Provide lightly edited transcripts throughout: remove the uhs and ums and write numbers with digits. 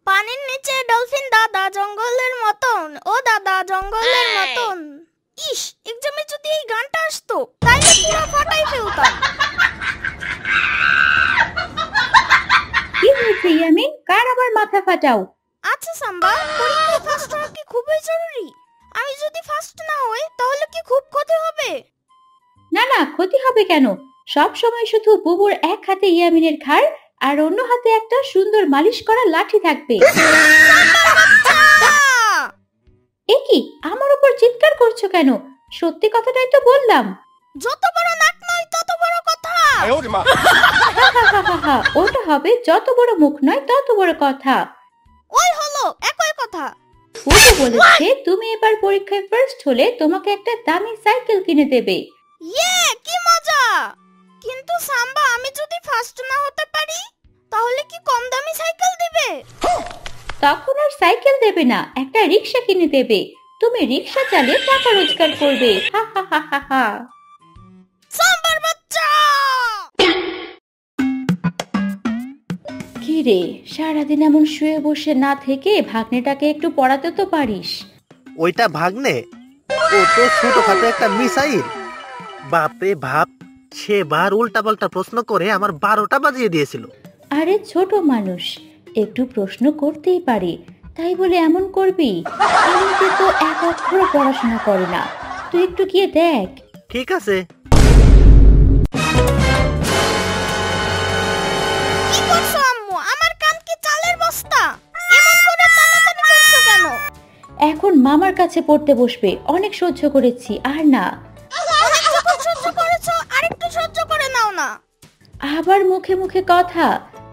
পানির নিচে ডলফিন দাদা জঙ্গলের মতন, ও দাদা জঙ্গলের মতন। ইস, এক্সামে যদি এই গানটা আসতো তাহলে পুরো ফাটাই ফেলতাম। কি হয়েছে ইয়ামিন, কার আবার মাথা ফাটাও? আচ্ছা সাম্বা, পরীক্ষায় ফার্স্ট হওয়া কি খুবই জরুরি? আমি যদি ফার্স্ট না হই তাহলে কি খুব ক্ষতি হবে? না না, ক্ষতি হবে কেন? সব সময় শুধু বুবুর এক হাতে ইয়ামিনের ঘাড় আর অন্য হাতে একটা সুন্দর মালিশ করা লাঠি থাকবে। এ কি, আমার উপর চিৎকার করছো কেন? সত্যি কথাটাই তো বললাম। যত বড় নাক নয় তত বড় কথা। ওটা হবে যত বড় মুখ নয় তত বড় কথা। ওই হলো একই কথা। বুবু বলেছে তুমি এবার পরীক্ষায় ফার্স্ট হলে তোমাকে একটা দামি সাইকেল কিনে দেবে। ইয়ে, কি মজা! কিন্তু সাম্বা, আমি যদি ফার্স্ট না হতে পারি তাহলে কি কম দামি সাইকেল দিবে? তখন আর সাইকেল দেবে না, একটা রিকশা কিনে দেবে। তুমি রিকশা চালিয়ে টাকা রোজগার করবে। হা হা হা হা হা। সাম্বার বাচ্চা! কি রে, সারাদিন এমন শুয়ে বসে না থেকে ভাগ্নেটাকে একটু পড়াতে তো পারিস। ওইটা ভাগ্নে? ও তো ছোটখাটো একটা মিসাইল। বাপরে বাপ, সেবার উল্টা পাল্টা প্রশ্ন করে আমার 12টা বাজিয়ে দিয়েছিল। আরে ছোট মানুষ, একটু প্রশ্ন করতেই পারে, তাই বলে এমন করবি? এমনিতে তো এক অক্ষর পড়াশোনা করে না, তুই একটু গিয়ে দেখ। ঠিক আছে। কি করছো আম্মু? আমার কান কি চালের বস্তা? এমন করে টানাটানি করছো কেন? এখন মামার কাছে পড়তে বসবে, অনেক সহ্য করেছি, আর না। অনেক যখন সহ্য করেছো আরেকটু সহ্য করে নাও না। আবার মুখে মুখে কথা,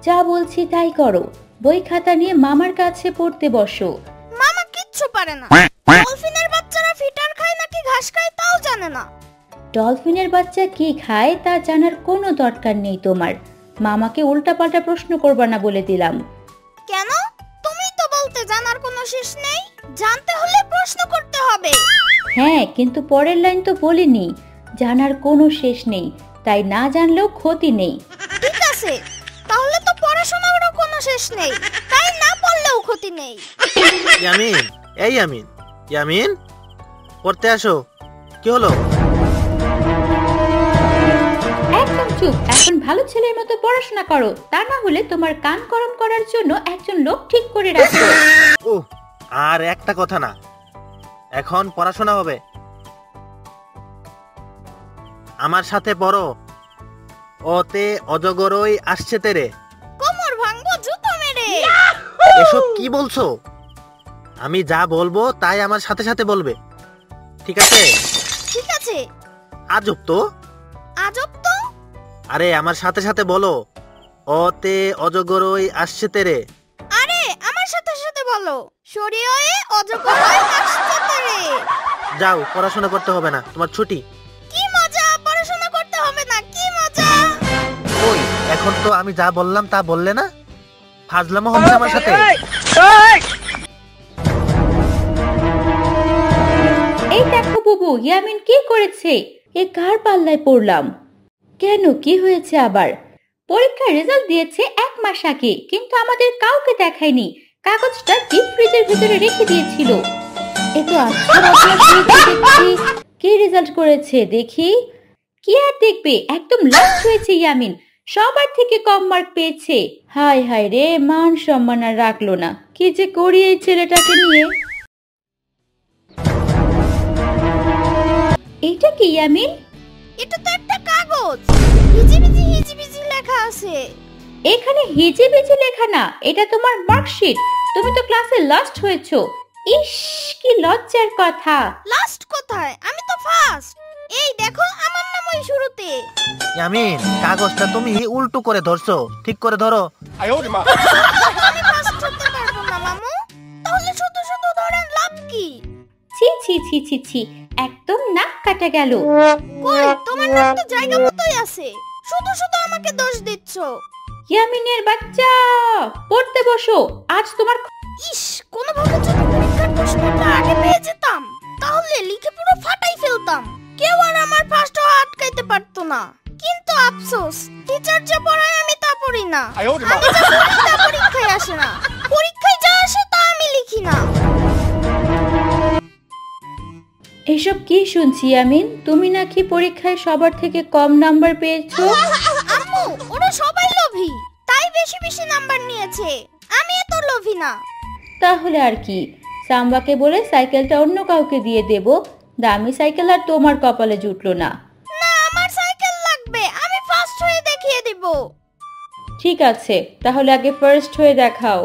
যা বলছি তাই করো। বই খাতা নিয়ে মামার কাছে পড়তে বসো। মামা কিচ্ছু পারে না। ডলফিনের বাচ্চারা ফিটার খায় নাকি ঘাস খায় তাও জানে না। ডলফিনের বাচ্চা কি খায় তা জানার কোনো দরকার নেই তোমার। মামাকে উল্টাপাল্টা প্রশ্ন করবা না বলে দিলাম। কেন? তুমি তো বলতে জানার কোনো শেষ নেই, জানতে হলে প্রশ্ন করতে হবে। হ্যাঁ, কিন্তু পরের লাইন তো বলিনি, জানার কোনো শেষ নেই, তাই না জানলেও ক্ষতি নেই। ঠিক আছে, তাহলে তো পড়াশোনারও কোনো শেষ নেই, তাই না পড়লেও ক্ষতি নেই। ইয়ামিন, এই ইয়ামিন, ইয়ামিন পড়তে আসো। কি হলো? একদম চুপ, এখন ভালো ছেলের মতো পড়াশোনা করো, তা না হলে তোমার কান গরম করার জন্য একজন লোক ঠিক করে রাখো। ও, আর একটা কথা না, এখন পড়াশোনা হবে। আমার সাথে পড়ো। ওতে অজগরই আসছে তেরে। কোমর ভাঙবো জুতো মেরে। এসব কি বলছো? আমি যা বলবো তাই আমার সাথে সাথে বলবে, ঠিক আছে? ঠিক আছে। আজব তো। আজব তো? আরে আমার সাথে সাথে বলো, ওতে অজগরই আসছে তেরে। আরে আমার সাথে সাথে বলো, শরীয়য়ে অজগরই আসছে তেরে। যাও, পড়াশোনা করতে হবে না, তোমার ছুটি। কি মজা, পড়াশোনা করতে হবে না, কি মজা! ওই, এখন তো আমি যা বললাম তা বললে না? ফাজলামো হচ্ছে আমার সাথে। এই দেখো বুবু, ইয়ামিন কি করেছে? এ কার পাল্লায় পড়লাম? কেন, কি হয়েছে আবার? পরীক্ষার রেজাল্ট দিয়েছে 1 মাস আগে, কিন্তু আমাদের কাউকে দেখায়নি। কাগজটা ডিপ ফ্রিজের ভিতরে রেখে দিয়েছিল। এ তো আচ্ছা দেখছি। কি রেজাল্ট করেছে দেখি? কি আর দেখবে, একদম লাস্ট হয়েছে ইয়ামিন, সবার থেকে কম মার্ক পেয়েছে। হায় হায় রে, মান সম্মান আর রাখলো না। কি যে করি এই ছেলেটাকে নিয়ে। এইটা কি ইয়ামিন? এটা তো একটা কাগজ, হিজিবিজি হিজিবিজি লেখা আছে। এখানে হিজিবিজি লেখা না, এটা তোমার মার্কশিট। তুমি তো ক্লাসে লাস্ট হয়েছো। ইস, কি লজ্জার কথা। লাস্ট কোথায়? আমি তো ফার্স্ট। এই দেখো, আমার নাম ওই শুরুতে। ইয়ামিন, কাগজটা তুমি উল্টো করে ধরছো, ঠিক করে ধরো। আমি ফার্স্ট হতে পারবো না মামু, তাহলে শুধু শুধু ধরেন লাভ কি? ছি ছি ছি ছি ছি, একদম নাক কাটা গেল। কই, তোমার নাক তো জায়গা মতোই আছে, শুধু শুধু আমাকে দোষ দিচ্ছ। ইয়ামিনের বাচ্চা, পড়তে বসো, আজ তোমার। ইস, কোনোভাবে যদি পরীক্ষার প্রশ্নটা আগে পেয়ে যেতাম তাহলে লিখে পুরো ফাটাই ফেলতাম, কেউ আর আমার ফার্স্ট হওয়া আটকাইতে পারতো না। কিন্তু আফসোস, টিচার যা পড়ায় আমি তা পড়ি না। আমি যা পড়ি তা পরীক্ষায় আসে না। পরীক্ষায় যা আসে তা আমি লিখি না। এসব কি শুনছি ইয়ামিন? তুমি নাকি পরীক্ষায় সবার থেকে কম নাম্বার পেয়েছো? আম্মু, ওরা সবাই লোভী, তাই বেশি বেশি নাম্বার নিয়েছে। আমি এত লোভী না। তাহলে আর কি, সাম্বাকে বলে সাইকেলটা অন্য কাউকে দিয়ে দেব। দামি সাইকেল আর তোমার কপালে জুটলো না। না, আমার সাইকেল লাগবে। আমি ফার্স্ট হয়ে দেখিয়ে দিব। ঠিক আছে, তাহলে আগে ফার্স্ট হয়ে দেখাও।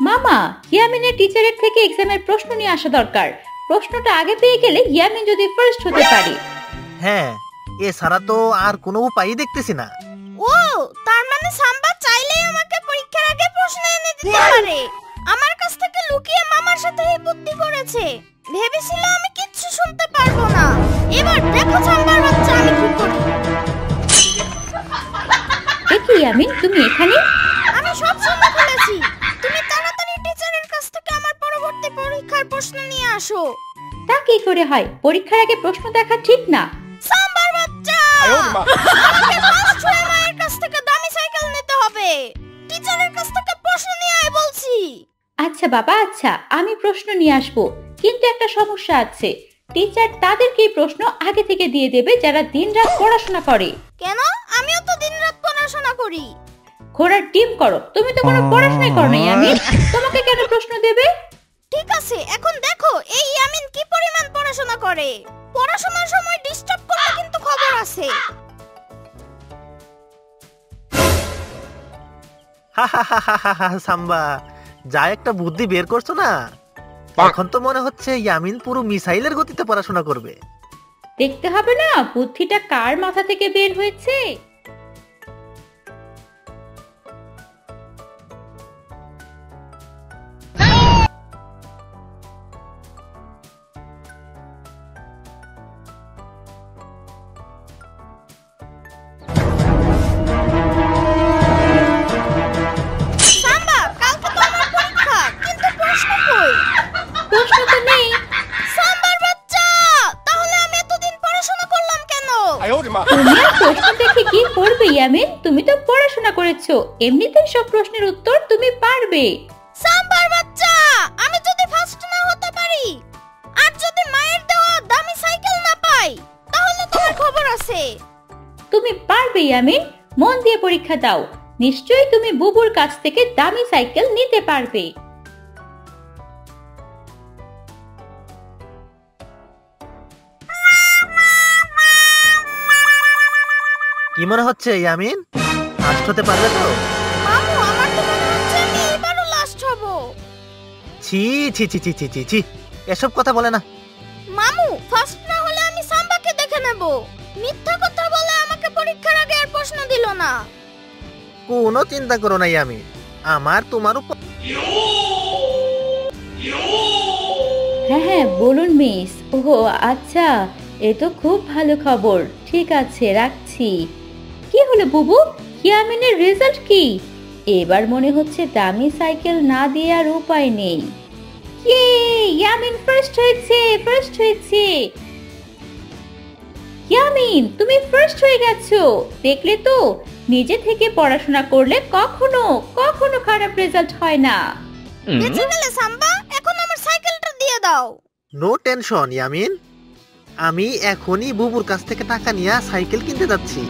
মামা, ইয়ামিনের টিচারের থেকে এক্সামের প্রশ্ন নিয়ে আসা দরকার। প্রশ্নটা আগে পেয়ে গেলে ইয়ামিন যদি ফার্স্ট হতে পারে। হ্যাঁ, এছাড়া তো আর কোনো উপায়ই দেখতেছি না। ও, তার মানে সাম্বা চাইলেই আমাকে পরীক্ষার আগে প্রশ্ন এনে দিতে পারে। আমার কাছ থেকে লুকিয়ে মামার সাথে এই বুদ্ধি করেছে। ভেবেছিল আমি কিচ্ছু শুনতে পারবো না। এবার দেখো সাম্বার বাচ্চা আমি কি করি। দেখি ইয়ামিন, তুমি এখানে? আমি সব শুনে ফেলেছি। তুমি তাড়াতাড়ি টিচারের কাছ থেকে আমার পরবর্তী পরীক্ষার প্রশ্ন নিয়ে আসো। তা কি করে হয়? পরীক্ষার আগে প্রশ্ন দেখা ঠিক না। সাম্বার বাচ্চা, আমাকে ফার্স্ট হয়ে মায়ের কাছ থেকে দামি সাইকেল নিতে হবে। টিচারের কাছ থেকে প্রশ্ন নিয়ে আয় বলছি। আচ্ছা বাবা, আচ্ছা, আমি প্রশ্ন নিয়ে আসবো, কিন্তু একটা সমস্যা আছে। টিচার তাদেরকেই প্রশ্ন আগে থেকে দিয়ে দেবে যারা দিনরাত পড়াশোনা করে। কেন? আমিও তো দিনরাত পড়াশোনা করি। ঘোড়ার ডিম করো, তুমি তো কোনো পড়াশোনাই করো নাই। আমি তোমাকে কেন প্রশ্ন দেবে? ঠিক আছে, এখন দেখো এই ইয়ামিন কি পরিমাণ পড়াশোনা করে। পড়াশোনার সময় ডিস্টার্ব করলে কিন্তু খবর আছে। সাম্বা, যা একটা বুদ্ধি বের করছো না, এখন তো মনে হচ্ছে ইয়ামিন পুরো মিসাইলের গতিতে পড়াশোনা করবে। দেখতে হবে না বুদ্ধিটা কার মাথা থেকে বের হয়েছে। সাম্বা, কালকে তো আমার পরীক্ষা, কিন্তু প্রশ্ন কই? প্রশ্ন তো নেই। সাম্বার বাচ্চা, তাহলে আমি এতদিন পড়াশোনা করলাম কেন? তুমি আর প্রশ্ন দেখে কি করবে ইয়ামিন? তুমি তো পড়াশোনা করেছো, এমনিতেই সব প্রশ্নের উত্তর তুমি পারবে। সাম্বার বাচ্চা, আমি যদি ফার্স্ট না হতে পারি আর যদি মায়ের দেওয়া দামি সাইকেল না পাই, তাহলে তোমার খবর আছে। তুমি পারবে ইয়ামিন, মন দিয়ে পরীক্ষা দাও। নিশ্চয়ই তুমি বুবুর কাছ থেকে দামি সাইকেল নিতে পারবে। কি মনে হচ্ছে ইয়ামিন, ফার্স্ট হতে পারবে তো? মামু, আমার তো মনে হচ্ছে আমি এবারও লাস্ট হব। ছি ছি ছি ছি ছি ছি ছি, এসব কথা বলে না। মামু, ফার্স্ট না হলে আমি সাম্বাকে দেখে নেব। মিথ্যা কথা বলে আমাকে পরীক্ষার আগে আর প্রশ্ন দিল না। কোনো চিন্তা করো না ইয়ামিন, আমার তোমার উপর। হ্যাঁ হ্যাঁ, বলুন মিস। ওহো আচ্ছা, এ তো খুব ভালো খবর। ঠিক আছে, রাখছি। কি হলো বুবু, ইয়ামিনের রেজাল্ট কি? এবার মনে হচ্ছে দামি সাইকেল না দিয়ে আর উপায় নেই। ইয়ে, ইয়ামিন ফার্স্ট হয়েছে, ফার্স্ট হয়েছে। ইয়ামিন, তুমি ফার্স্ট হয়ে গেছো। দেখলে তো, নিজে থেকে পড়াশোনা করলে কখনো কখনো খারাপ রেজাল্ট হয় না। বেঁচে গেলে সাম্বা, এখন আমার সাইকেলটা দিয়ে দাও। নো টেনশন ইয়ামিন, আমি এখনই বুবুর কাছ থেকে টাকা নিয়ে সাইকেল কিনতে যাচ্ছি।